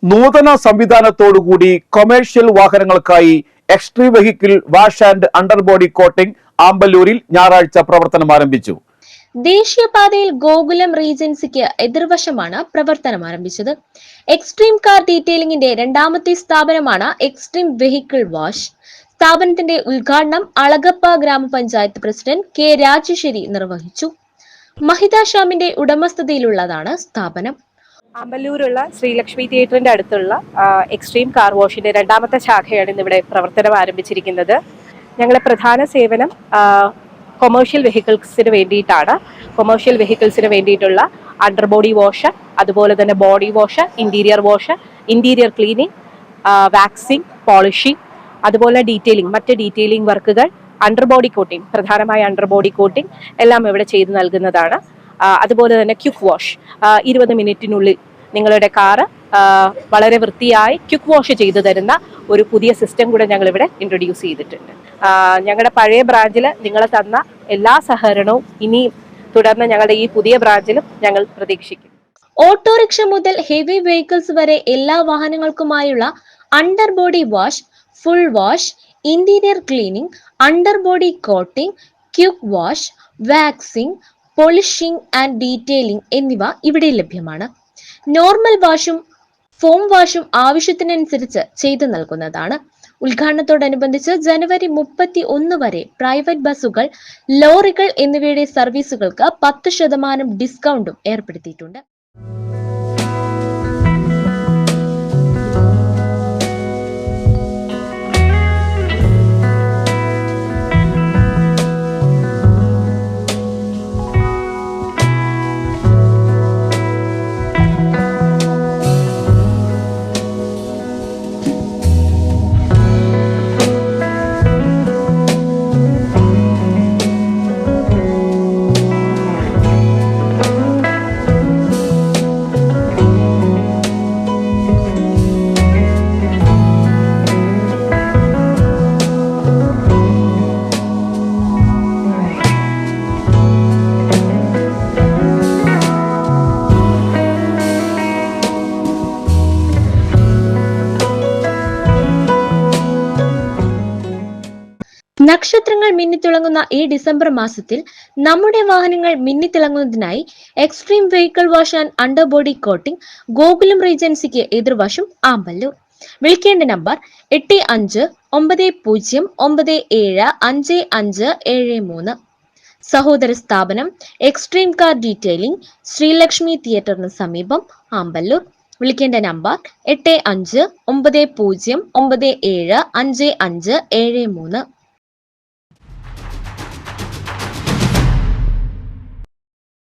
നൂതന സംവിധാനത്തോടുകൂടി കൊമേഴ്ഷ്യൽ വാഹനങ്ങൾക്കായി extreme vehicle wash and underbody coating ആമ്പല്ലൂരിൽ ഞായറാഴ്ച പ്രവർത്തനം ആരംഭിച്ചു. ദേശീയപാതയിൽ ഗോകുലം റീജൻസിക്ക് എതിർവശമാണ് പ്രവർത്തനം ആരംഭിച്ചത്. എക്സ്ട്രീം കാർ ഡീറ്റെയിലിംഗിന്റെ രണ്ടാമത്തെ സ്ഥാപനമാണ് എക്സ്ട്രീം വെഹിക്കിൾ വാഷ്. സ്ഥാപനത്തിന്റെ ഉദ്ഘാടനം അളഗപ്പ ഗ്രാമപഞ്ചായത്ത് പ്രസിഡന്റ് കെ രാജേശ്വരി നിർവഹിച്ചു. മഹിത ഷാമിന്റെ ഉടമസ്ഥതയിലുള്ളതാണ് സ്ഥാപനം. ആമ്പല്ലൂരുള്ള ശ്രീലക്ഷ്മി തിയേറ്ററിന്റെ അടുത്തുള്ള എക്സ്ട്രീം കാർ വാഷിന്റെ രണ്ടാമത്തെ ശാഖയാണ് ഇന്നിവിടെ പ്രവർത്തനം ആരംഭിച്ചിരിക്കുന്നത്. ഞങ്ങളുടെ പ്രധാന സേവനം കൊമേഴ്ഷ്യൽ വെഹിക്കിൾസിന് വേണ്ടിയിട്ടാണ്. കൊമേഴ്ഷ്യൽ വെഹിക്കിൾസിന് വേണ്ടിയിട്ടുള്ള അണ്ടർബോഡി വാഷ്, അതുപോലെ തന്നെ body wash, interior wash, interior cleaning, waxing, polishing, അതുപോലെ ഡീറ്റെയിലിംഗ്, മറ്റ് ഡീറ്റെയിലിംഗ് വർക്കുകൾ, അണ്ടർബോഡി കോട്ടിംഗ്, പ്രധാനമായ അണ്ടർബോഡി കോട്ടിംഗ് എല്ലാം ഇവിടെ ചെയ്തു നൽകുന്നതാണ്. അതുപോലെ തന്നെ ക്യുക്ക് വാഷ്, 20 മിനിറ്റിനുള്ളിൽ നിങ്ങളുടെ കാറ് വളരെ വൃത്തിയായി ക്യുക്ക് വാഷ് ചെയ്തു തരുന്ന ഒരു പുതിയ സിസ്റ്റം കൂടെ ഞങ്ങൾ ഇവിടെ ഇൻട്രൊഡ്യൂസ് ചെയ്തിട്ടുണ്ട്. ഞങ്ങളുടെ പഴയ ബ്രാഞ്ചിൽ നിങ്ങൾ തന്ന എല്ലാ സഹകരണവും ഇനിയും തുടർന്ന് ഞങ്ങളുടെ ഈ പുതിയ ബ്രാഞ്ചിലും ഞങ്ങൾ പ്രതീക്ഷിക്കും. ഓട്ടോറിക്ഷ മുതൽ ഹെവി വെഹിക്കിൾസ് വരെ എല്ലാ വാഹനങ്ങൾക്കുമായുള്ള underbody wash, full wash, interior cleaning, underbody coating, quick wash, waxing, polishing and detailing എന്നിവ ഇവിടെ ലഭ്യമാണ്. നോർമൽ വാഷും ഫോം വാഷും ആവശ്യത്തിനനുസരിച്ച് ചെയ്തു നൽകുന്നതാണ്. ഉദ്ഘാടനത്തോടനുബന്ധിച്ച് ജനുവരി 31 വരെ പ്രൈവറ്റ് ബസ്സുകൾ, ലോറികൾ എന്നിവയുടെ സർവീസുകൾക്ക് 10% ഡിസ്കൗണ്ടും ഏർപ്പെടുത്തിയിട്ടുണ്ട്. നക്ഷത്രങ്ങൾ മിന്നിത്തിളങ്ങുന്ന ഈ ഡിസംബർ മാസത്തിൽ നമ്മുടെ വാഹനങ്ങൾ മിന്നിത്തിളങ്ങുന്നതിനായി extreme vehicle wash and underbody coating Gokulam റീജൻസിക്ക് എതിർവശം ആമ്പല്ലൂർ. വിളിക്കേണ്ട നമ്പർ 8590975573. സഹോദര സ്ഥാപനം എക്സ്ട്രീം കാർ ഡീറ്റെയിലിംഗ്, ശ്രീലക്ഷ്മി തിയേറ്ററിന് സമീപം, ആമ്പല്ലൂർ. വിളിക്കേണ്ട നമ്പർ 8590975573.